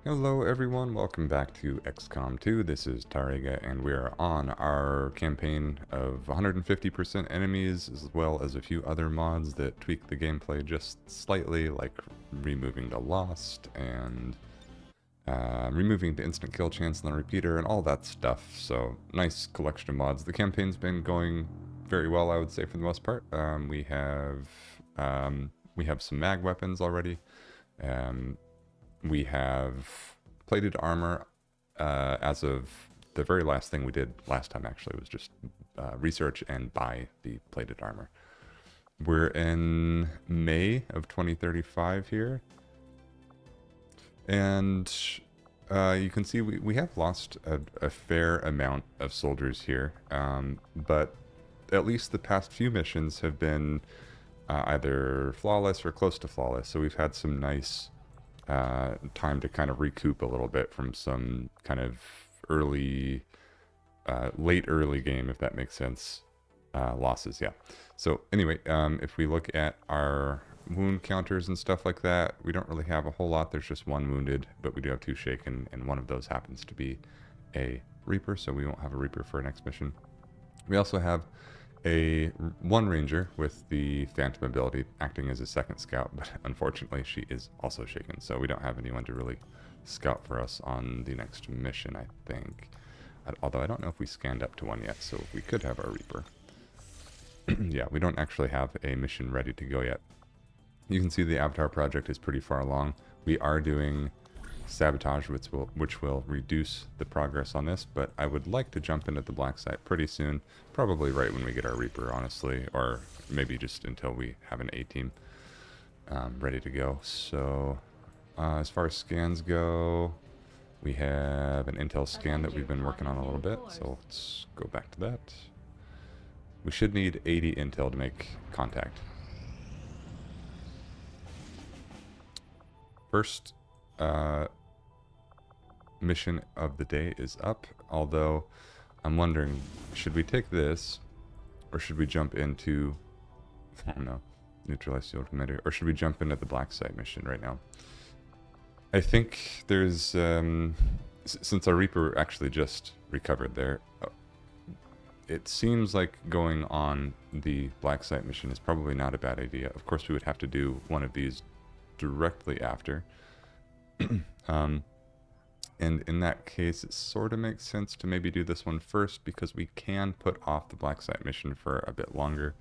Hello everyone, welcome back to XCOM 2. This is Tariga and we are on our campaign of 150% enemies as well as a few other mods that tweak the gameplay just slightly, like removing the lost and removing the instant kill chance on the repeater and all that stuff. So nice collection of mods. The campaign's been going very well, I would say, for the most part. We have some mag weapons already. We have plated armor as of the very last thing we did last time, actually, was just research and buy the plated armor. We're in May of 2035 here. And you can see we have lost a fair amount of soldiers here. But at least the past few missions have been either flawless or close to flawless. So we've had some nice time to kind of recoup a little bit from some kind of early, late early game, if that makes sense, losses, yeah. So anyway, if we look at our wound counters and stuff like that, we don't really have a whole lot. There's just one wounded, but we do have two shaken, and one of those happens to be a Reaper, so we won't have a Reaper for our next mission. We also have one ranger with the phantom ability acting as a second scout, but unfortunately she is also shaken, so we don't have anyone to really scout for us on the next mission, I think. Although I don't know if we scanned up to one yet, so we could have our Reaper. Yeah, we don't actually have a mission ready to go yet. You can see the Avatar project is pretty far along. We are doing sabotage, which will reduce the progress on this, but I would like to jump into the black site pretty soon, probably right when we get our Reaper, honestly, or maybe just until we have an A-team ready to go. So as far as scans go, we have an intel scan that we've been working on a little bit, so let's go back to that. We should need 80 intel to make contact. First mission of the day is up, although I'm wondering, should we take this, or should we jump into, I don't know, neutralize the old commander, or should we jump into the black site mission right now? I think there's, since our Reaper actually just recovered there, it seems like going on the black site mission is probably not a bad idea. Of course, we would have to do one of these directly after. And in that case, it sort of makes sense to maybe do this one first, because we can put off the black site mission for a bit longer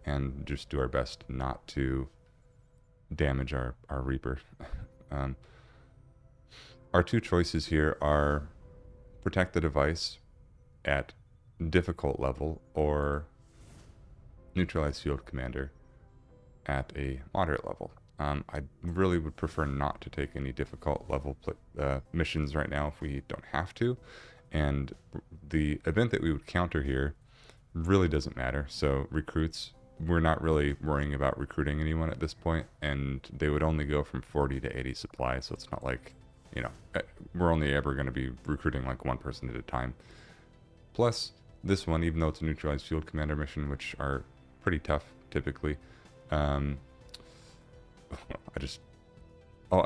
and just do our best not to damage our Reaper. Our two choices here are protect the device at difficult level or neutralize field commander at a moderate level. I really would prefer not to take any difficult level missions right now if we don't have to. And the event that we would counter here really doesn't matter. So recruits, we're not really worrying about recruiting anyone at this point, and they would only go from 40 to 80 supply. So it's not like, you know, we're only ever going to be recruiting like one person at a time. Plus, this one, even though it's a neutralized field commander mission, which are pretty tough typically, I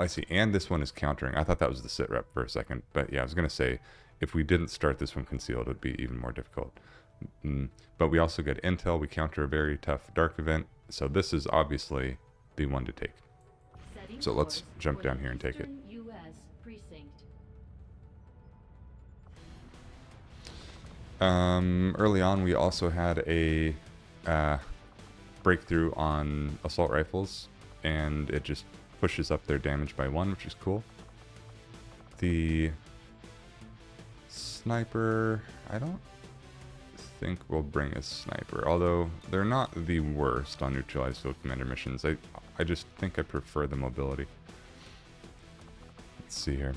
see. And this one is countering. I thought that was the sit rep for a second. But yeah, I was going to say, if we didn't start this one concealed, it would be even more difficult. But we also get intel. We counter a very tough dark event. So this is obviously the one to take. So let's jump down here and take it. Early on, we also had a breakthrough on assault rifles, and it just pushes up their damage by 1, which is cool. The sniper, I don't think we'll bring a sniper, although they're not the worst on neutralized field commander missions. I just think I prefer the mobility. Let's see here.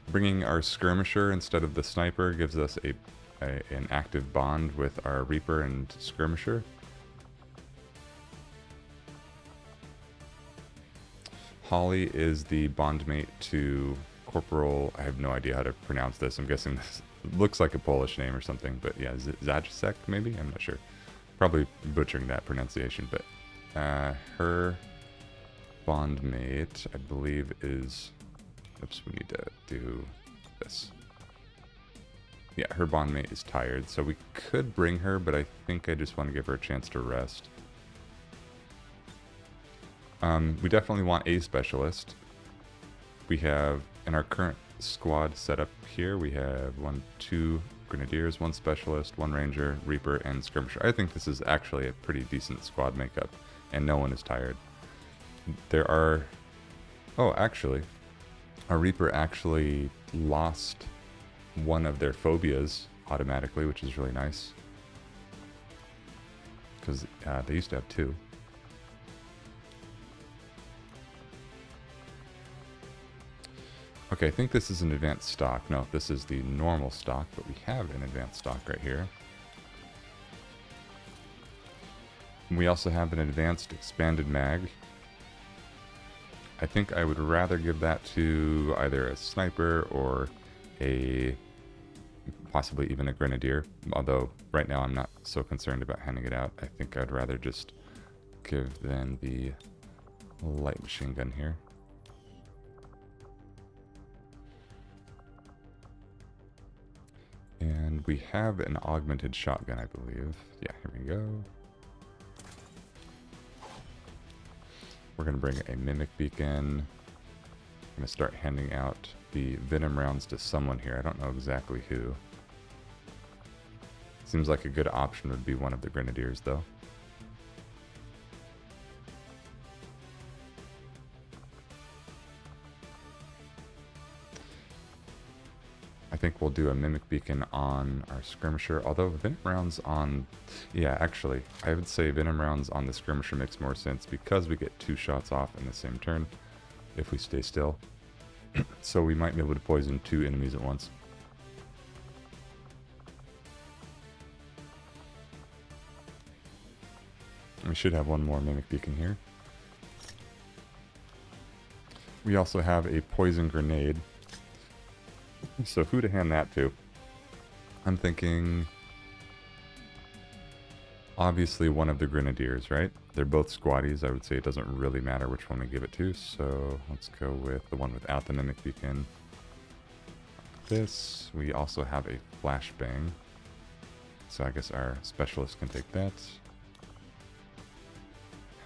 Bringing our skirmisher instead of the sniper gives us an active bond with our Reaper and skirmisher. Holly is the bondmate to Corporal, I have no idea how to pronounce this. I'm guessing this looks like a Polish name or something, but yeah, Zajacek maybe? I'm not sure. Probably butchering that pronunciation, but her bondmate, I believe, is... Oops, we need to do this. Yeah, her bondmate is tired, so we could bring her, but I think I just want to give her a chance to rest. We definitely want a specialist. We have, in our current squad setup here, we have 2 grenadiers, 1 specialist, 1 ranger, reaper, and skirmisher. I think this is actually a pretty decent squad makeup, and no one is tired. There are... Oh, actually, our reaper actually lost one of their phobias automatically, which is really nice. Because they used to have 2. Okay, I think this is an advanced stock. No, this is the normal stock, but we have an advanced stock right here. We also have an advanced expanded mag. I think I would rather give that to either a sniper or a possibly even a grenadier, although right now I'm not so concerned about handing it out. I think I'd rather just give them the light machine gun here. And we have an augmented shotgun, I believe. Yeah, here we go. We're going to bring a mimic beacon. I'm going to start handing out the venom rounds to someone here. I don't know exactly who. Seems like a good option would be one of the grenadiers, though. I think we'll do a mimic beacon on our skirmisher, although venom rounds on... Yeah, actually, I would say venom rounds on the skirmisher makes more sense because we get 2 shots off in the same turn if we stay still. So we might be able to poison 2 enemies at once. We should have 1 more mimic beacon here. We also have a poison grenade. So who to hand that to? I'm thinking... Obviously one of the grenadiers, right? They're both squaddies. I would say it doesn't really matter which one we give it to. So let's go with the one without the mimic beacon. This. We also have a flashbang. So I guess our specialist can take that.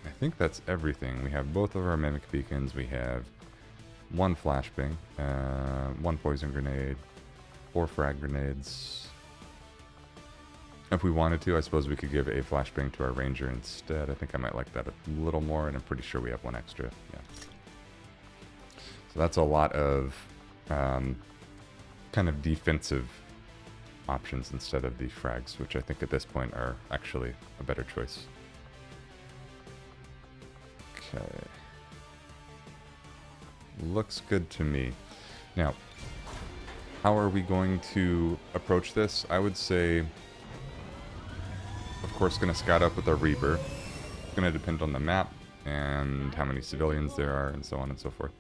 I think that's everything. We have both of our mimic beacons. We have 1 flashbang, 1 poison grenade, 4 frag grenades. If we wanted to, I suppose we could give a flashbang to our ranger instead. I think I might like that a little more, and I'm pretty sure we have 1 extra. Yeah. So that's a lot of kind of defensive options instead of the frags, which I think at this point are actually a better choice. Okay. Looks good to me. Now, how are we going to approach this? I would say, of course, going to scout up with our Reaper. It's going to depend on the map and how many civilians there are and so on and so forth.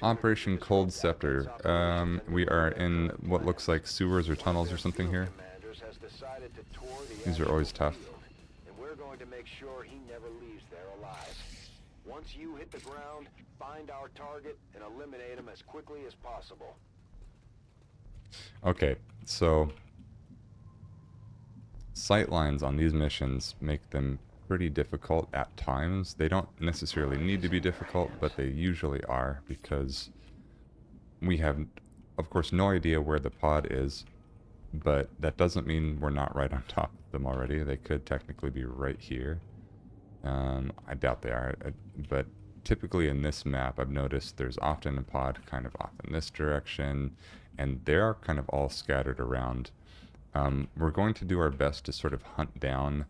Operation Cold Scepter. We are in what looks like sewers or tunnels or something here. These are always tough. And we're going to make sure he never leaves there alive. Once you hit the ground, find our target and eliminate him as quickly as possible. Okay, so sightlines on these missions make them pretty difficult at times. They don't necessarily need to be difficult, but they usually are, because we have, of course, no idea where the pod is, but that doesn't mean we're not right on top of them already. They could technically be right here. I doubt they are, but typically in this map, I've noticed there's often a pod kind of off in this direction, and they're kind of all scattered around. We're going to do our best to sort of hunt down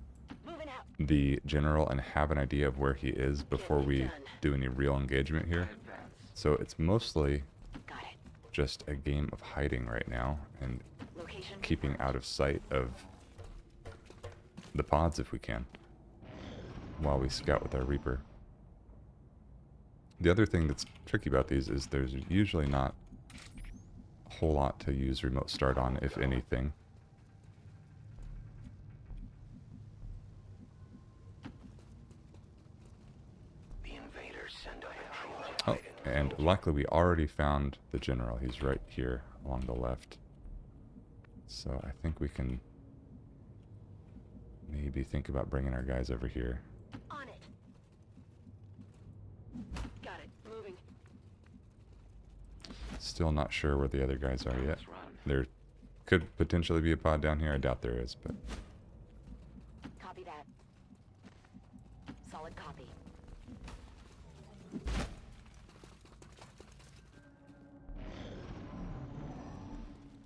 the general and have an idea of where he is before we do any real engagement here. So it's mostly just a game of hiding right now and keeping out of sight of the pods if we can, while we scout with our Reaper. The other thing that's tricky about these is there's usually not a whole lot to use remote start on, if anything. The invaders send a patrol to Oh, hide in the and field. luckily we already found the general. He's right here along the left. So I think we can maybe think about bringing our guys over here. On it. Got it. Moving. Still not sure where the other guys are yet. Let's run. There could potentially be a pod down here. I doubt there is, but... Copy that. Solid copy.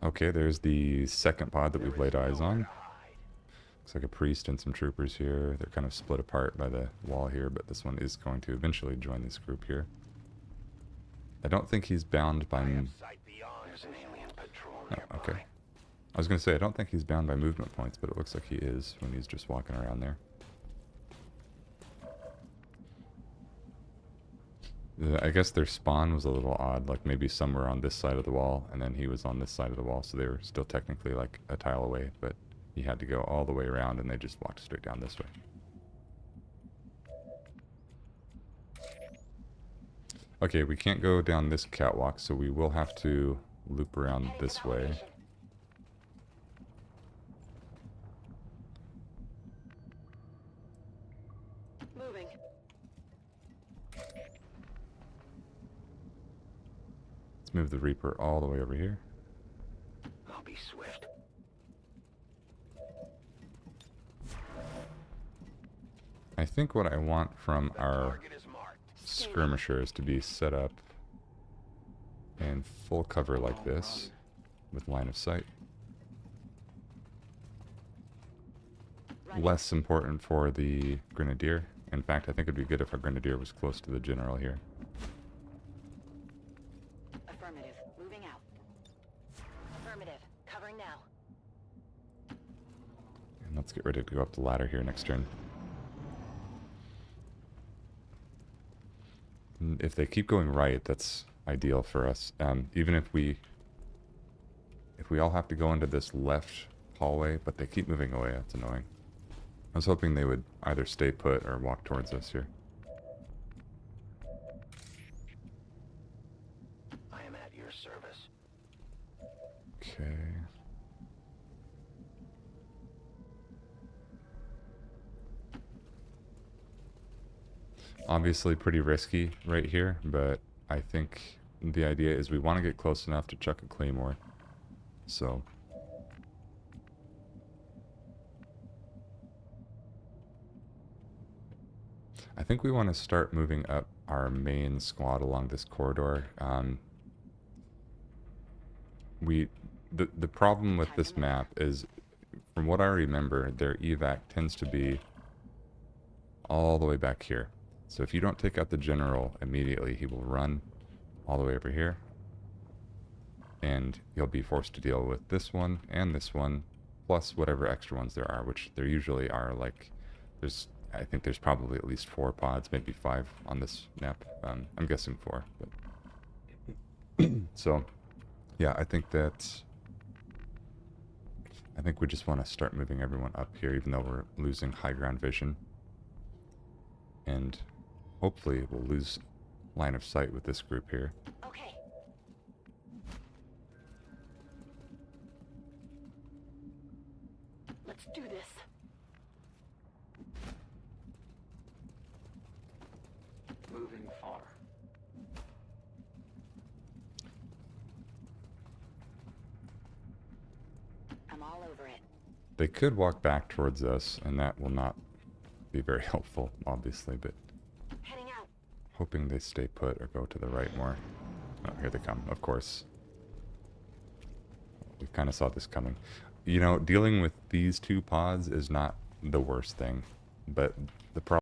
Okay, there's the second pod that we've laid eyes on. Looks like a priest and some troopers here. They're kind of split apart by the wall here, but this one is going to eventually join this group here. I don't think he's bound by... Sight beyond. There's an alien patrol Oh, nearby. okay. I was going to say, I don't think he's bound by movement points, but it looks like he is when he's just walking around there. I guess their spawn was a little odd, like maybe somewhere on this side of the wall, and then he was on this side of the wall, so they were still technically like a tile away, but he had to go all the way around, and they just walked straight down this way. Okay, we can't go down this catwalk, so we will have to loop around this way. Moving. Let's move the Reaper all the way over here. I'll be swift. I think what I want from The our target is marked. skirmishers to be set up in full cover like this, with line of sight. Running. Less important for the Grenadier. In fact, I think it'd be good if our Grenadier was close to the General here. Affirmative. Moving out. Affirmative. Covering now. And let's get ready to go up the ladder here next turn. And if they keep going right, that's ideal for us. Even if we all have to go into this left hallway, but they keep moving away, that's annoying. I was hoping they would either stay put or walk towards us here. I am at your service. Okay. Obviously pretty risky right here, but I think the idea is we want to get close enough to chuck a claymore. So I think we want to start moving up our main squad along this corridor. The problem with this map is, from what I remember, their evac tends to be all the way back here. So if you don't take out the general immediately, he will run all the way over here, and you'll be forced to deal with this one and this one, plus whatever extra ones there are, which there usually are. Like, I think there's probably at least 4 pods, maybe 5 on this map. I'm guessing 4, but so yeah, I think we just want to start moving everyone up here, even though we're losing high ground vision. And hopefully we'll lose line of sight with this group here. Okay. Let's do this. Moving far. I'm all over it. They could walk back towards us, and that will not be very helpful, obviously, but Heading out. hoping they stay put or go to the right more. Oh, here they come, of course. We kind of saw this coming. You know, dealing with these 2 pods is not the worst thing, but the problem